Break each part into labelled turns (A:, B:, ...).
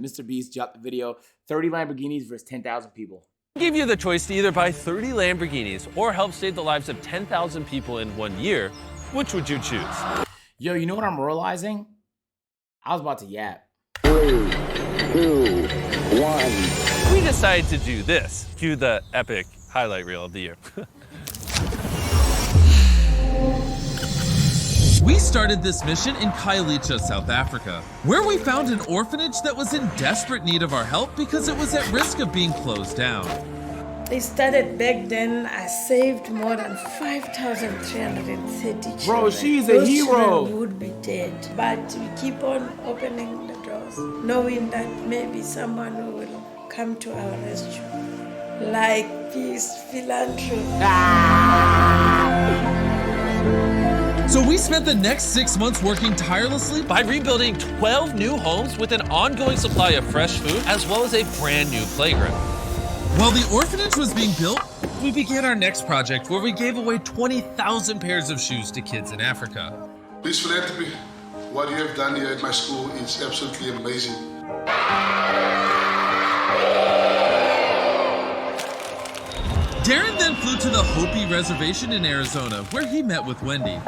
A: Mr. Beast dropped the video, 30 Lamborghinis versus 10,000 people.
B: I give you the choice to either buy 30 Lamborghinis or help save the lives of 10,000 people in 1 year. Which would you choose?
A: Yo, you know what I'm realizing? I was about to yap.
C: 3, 2, 1.
B: We decided to do this. Cue the epic highlight reel of the year.
D: We started this mission in Khayelitsha, South Africa, where we found an orphanage that was in desperate need of our help because it was at risk of being closed down.
E: They started back then. I saved more than 5,330 children.
A: Bro, she's a
E: Those
A: hero.
E: children would be dead. But we keep on opening the doors, knowing that maybe someone will come to our rescue. Like Peace Philanthropy.
D: So we spent the next 6 months working tirelessly
B: By rebuilding 12 new homes with an ongoing supply of fresh food, as well as a brand new playground.
D: while the orphanage was being built. We began our next project where we gave away 20,000 pairs of shoes to kids in Africa.
F: Peace Philanthropy, what you have done here at my school is absolutely amazing.
D: Darren then flew to the Hopi Reservation in Arizona, where he met with Wendy.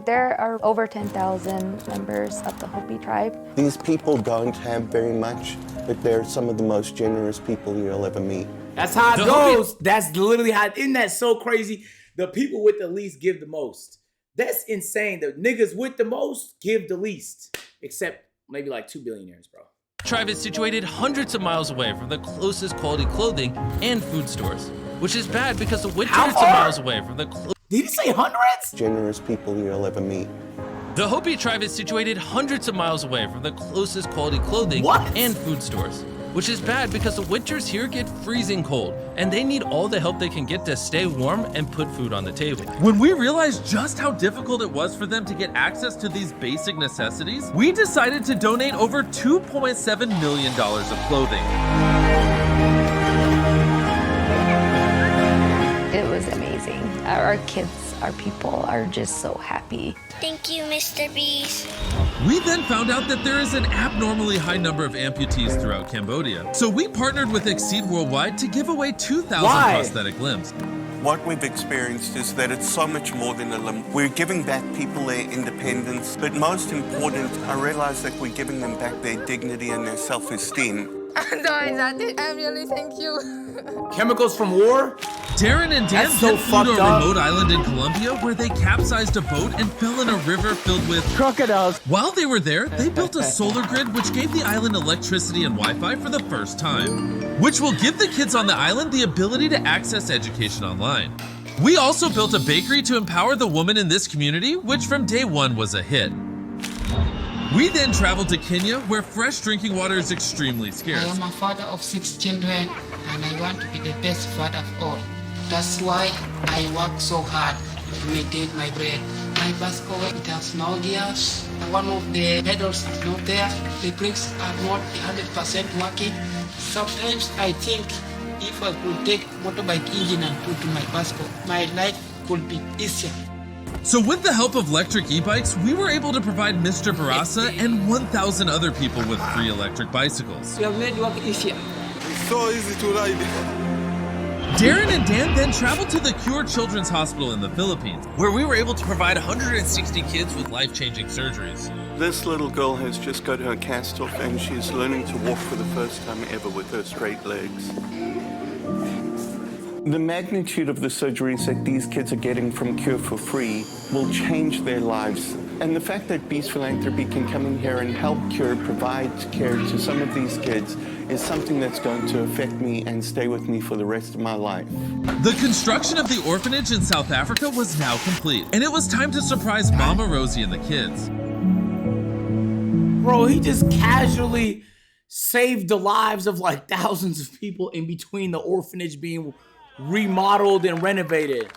G: There are over 10,000 members of the Hopi tribe.
C: These people don't have very much, but they're some of the most generous people you'll ever meet.
A: That's how it goes. That's literally how, isn't that so crazy? The people with the least give the most. That's insane. The niggas with the most give the least. Except maybe like 2 billionaires, bro.
B: Tribe is situated hundreds of miles away from the closest quality clothing and food stores, which is bad because the winter
A: How
B: is
A: far?
B: miles away from the
A: Did he say hundreds?
C: Generous people you'll ever meet.
B: The Hopi tribe is situated hundreds of miles away from the closest quality clothing and food stores, which is bad because the winters here get freezing cold, and they need all the help they can get to stay warm and put food on the table.
D: When we realized just how difficult it was for them to get access to these basic necessities, we decided to donate over $2.7 million of clothing.
G: It was amazing. Our kids, our people are just so happy.
H: Thank you, Mr. Beast.
D: We then found out that there is an abnormally high number of amputees throughout Cambodia. So we partnered with Exceed Worldwide to give away 2,000 prosthetic limbs.
I: What we've experienced is that it's so much more than a limb. We're giving back people their independence, but most important, I realize that we're giving them back their dignity and their self-esteem.
H: I really thank you.
A: Chemicals from war?
D: Darren and Dan
A: That's so
D: then flew to a
A: fucked up.
D: remote island in Colombia where they capsized a boat and fell in a river filled with crocodiles. While they were there, they built a solar grid which gave the island electricity and Wi-Fi for the first time, which will give the kids on the island the ability to access education online. We also built a bakery to empower the woman in this community, which from day one was a hit. We then traveled to Kenya, where fresh drinking water is extremely
J: I
D: scarce.
J: am a father of 6 children and I want to be the best father of all. That's why I work so hard to maintain my bread. My bicycle, it has no gears. One of the pedals is not there. The brakes are not 100% working. Sometimes I think if I could take motorbike engine and put to my bicycle, my life could be easier.
D: So with the help of electric e-bikes, we were able to provide Mr. Barasa and 1,000 other people with free electric bicycles.
J: You have made work easier.
I: It's so easy to ride.
D: Darren and Dan then traveled to the Cure Children's Hospital in the Philippines, where we were able to provide 160 kids with life-changing surgeries.
I: This little girl has just got her cast off and she's learning to walk for the first time ever with her straight legs. The magnitude of the surgeries that these kids are getting from Cure for free will change their lives. And the fact that Beast Philanthropy can come in here and help Cure provide care to some of these kids is something that's going to affect me and stay with me for the rest of my life.
D: The construction of the orphanage in South Africa was now complete, and it was time to surprise Mama Rosie and the kids.
A: Bro, he just casually saved the lives of like thousands of people in between the orphanage being remodeled and renovated.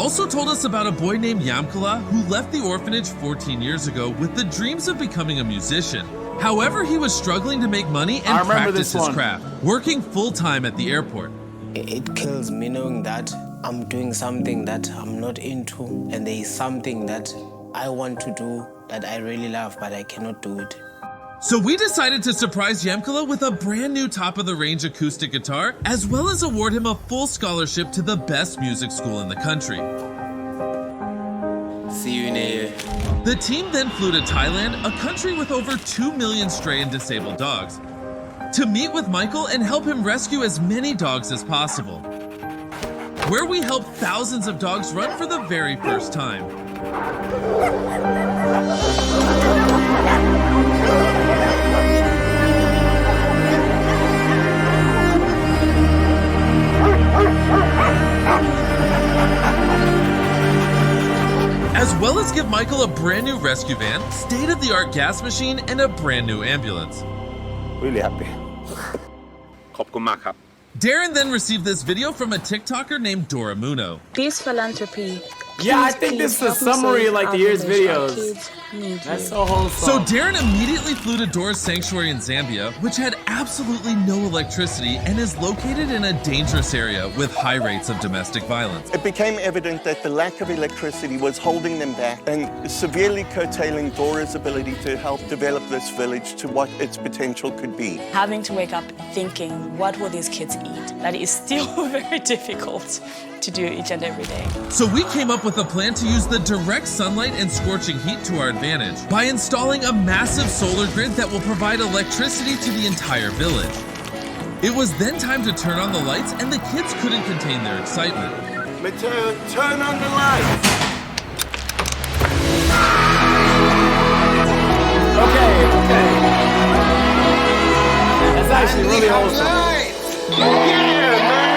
D: also told us about a boy named Yamkala who left the orphanage 14 years ago with the dreams of becoming a musician. However, he was struggling to make money and practice his craft, working full-time at the airport.
K: It kills me knowing that I'm doing something that I'm not into, and there is something that I want to do that I really love, but I cannot do it.
D: So we decided to surprise Yamkala with a brand new top-of-the-range acoustic guitar, as well as award him a full scholarship to the best music school in the country.
K: See you in a year.
D: The team then flew to Thailand, a country with over 2 million stray and disabled dogs, to meet with Michael and help him rescue as many dogs as possible, where we helped thousands of dogs run for the very first time. As well as give Michael a brand new rescue van, state-of-the-art gas machine, and a brand new ambulance.
C: Really happy.
D: Darren then received this video from a TikToker named Dora Muno.
L: Peace Philanthropy.
A: Yeah, I think this is a summary of like the year's videos. That's so wholesome.
D: So Darren immediately flew to Dora's sanctuary in Zambia, which had absolutely no electricity and is located in a dangerous area with high rates of domestic violence.
C: It became evident that the lack of electricity was holding them back and severely curtailing Dora's ability to help develop this village to what its potential could be.
L: Having to wake up thinking, what will these kids eat? That is still very difficult to do each and every day.
D: So we came up with a plan to use the direct sunlight and scorching heat to our advantage by installing a massive solar grid that will provide electricity to the entire village. It was then time to turn on the lights, and the kids couldn't contain their excitement.
C: Mateo, turn on the lights!
A: Okay. That's actually really wholesome.
C: Yeah, man!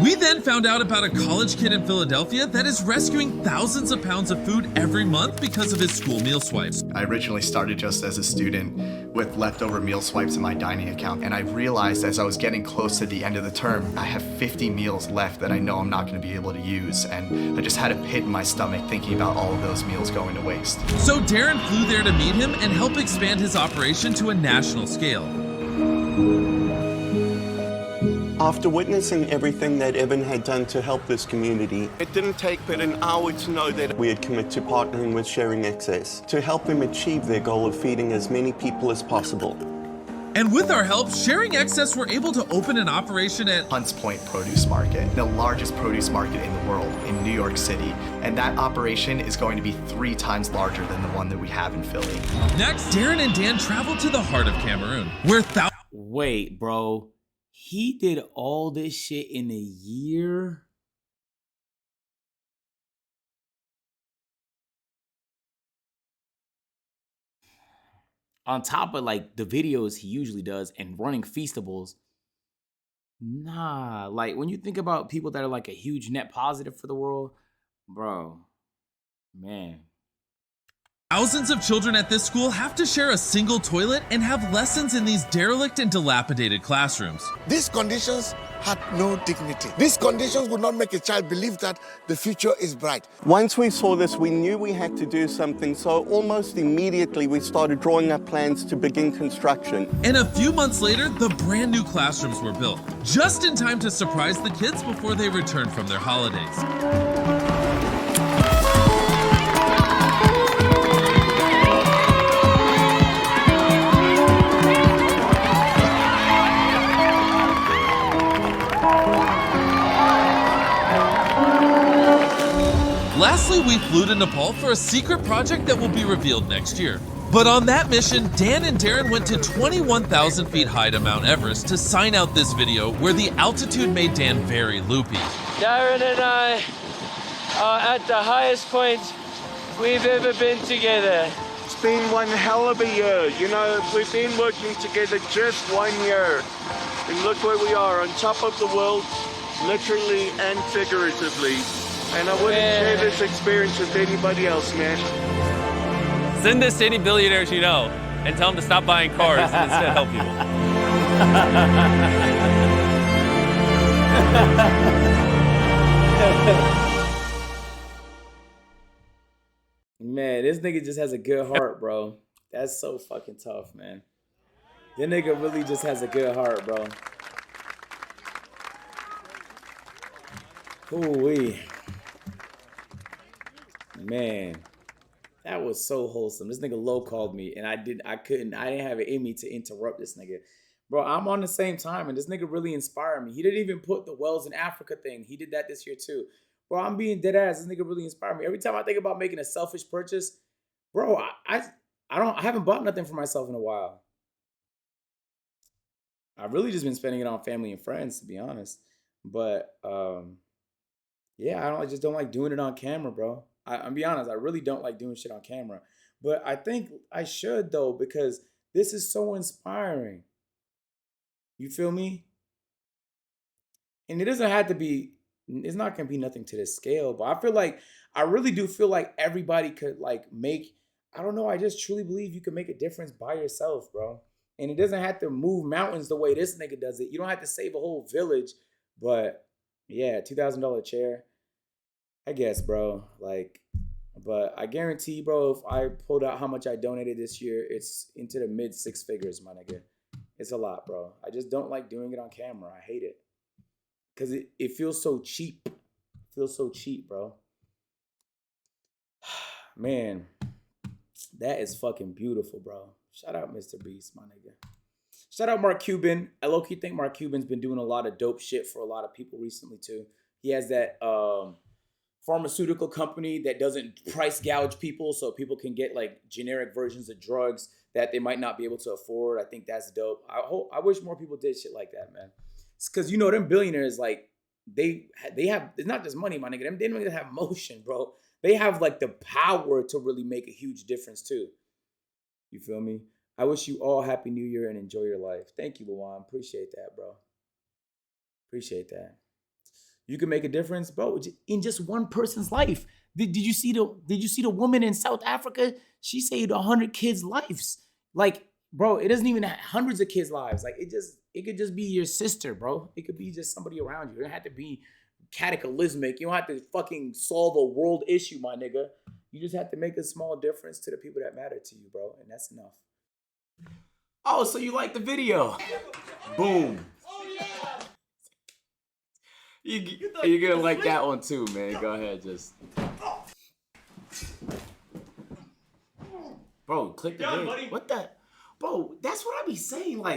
D: We then found out about a college kid in Philadelphia that is rescuing thousands of pounds of food every month because of his school meal swipes.
M: I originally started just as a student with leftover meal swipes in my dining account, and I realized as I was getting close to the end of the term, I have 50 meals left that I know I'm not going to be able to use, and I just had a pit in my stomach thinking about all of those meals going to waste.
D: So Darren flew there to meet him and help expand his operation to a national scale.
C: After witnessing everything that Evan had done to help this community, it didn't take but an hour to know that we had committed to partnering with Sharing Access to help them achieve their goal of feeding as many people as possible.
D: And with our help, Sharing Access were able to open an operation at
M: Hunts Point Produce Market, the largest produce market in the world in New York City. And that operation is going to be 3 times larger than the one that we have in Philly.
D: Next, Darren and Dan traveled to the heart of Cameroon, where
A: Wait, bro. He did all this shit in a year? On top of like the videos he usually does and running Feastables. Nah, like when you think about people that are like a huge net positive for the world, bro, man.
D: Thousands of children at this school have to share a single toilet and have lessons in these derelict and dilapidated classrooms.
N: These conditions had no dignity. These conditions would not make a child believe that the future is bright.
C: Once we saw this, we knew we had to do something, so almost immediately we started drawing up plans to begin construction.
D: And a few months later, the brand new classrooms were built, just in time to surprise the kids before they returned from their holidays. Lastly, we flew to Nepal for a secret project that will be revealed next year. But on that mission, Dan and Darren went to 21,000 feet high to Mount Everest to sign out this video where the altitude made Dan very loopy.
O: Darren and I are at the highest point we've ever been together.
C: It's been one hell of a year. You know, we've been working together just 1 year. And look where we are, on top of the world, literally and figuratively. And I wouldn't share this experience with anybody else, man.
P: Send this to any billionaires you know and tell them to stop buying cars and instead help people.
A: Man, this nigga just has a good heart, bro. That's so fucking tough, man. That nigga really just has a good heart, bro. Ooh-wee. Man, that was so wholesome. This nigga Low called me, and I didn't have it in me to interrupt this nigga. Bro, I'm on the same time, and this nigga really inspired me. He didn't even put the Wells in Africa thing. He did that this year too. Bro, I'm being dead ass. This nigga really inspired me. Every time I think about making a selfish purchase, bro, I haven't bought nothing for myself in a while. I've really just been spending it on family and friends, to be honest. But yeah, I just don't like doing it on camera, bro. I'm be honest, I really don't like doing shit on camera. But I think I should though, because this is so inspiring. You feel me? And it doesn't have to be, it's not gonna be nothing to this scale, but I really do feel like everybody could like make, I don't know, I just truly believe you can make a difference by yourself, bro. And it doesn't have to move mountains the way this nigga does it. You don't have to save a whole village, but yeah, $2,000 chair, I guess, bro. Like, but I guarantee, bro, if I pulled out how much I donated this year, it's into the mid 6 figures, my nigga. It's a lot, bro. I just don't like doing it on camera. I hate it. Because it feels so cheap. It feels so cheap, bro. Man, that is fucking beautiful, bro. Shout out Mr. Beast, my nigga. Shout out Mark Cuban. I low-key think Mark Cuban's been doing a lot of dope shit for a lot of people recently, too. He has that pharmaceutical company that doesn't price gouge people so people can get like generic versions of drugs that they might not be able to afford. I think that's dope. I wish more people did shit like that, man. It's because, you know, them billionaires, like, they have, it's not just money, my nigga. They don't even have motion, bro. They have like the power to really make a huge difference too. You feel me? I wish you all Happy New Year and enjoy your life. Thank you, Luan. Appreciate that, bro. Appreciate that. You can make a difference, bro, in just one person's life. Did you see the woman in South Africa? She saved 100 kids' lives. Like, bro, it doesn't even have hundreds of kids' lives. Like, it could just be your sister, bro. It could be just somebody around you. It don't have to be cataclysmic. You don't have to fucking solve a world issue, my nigga. You just have to make a small difference to the people that matter to you, bro, and that's enough. Oh, so you like the video? Boom. You're gonna like that one too, man. Go ahead, just. Bro, click the video. What the? Bro, that's what I be saying. Like,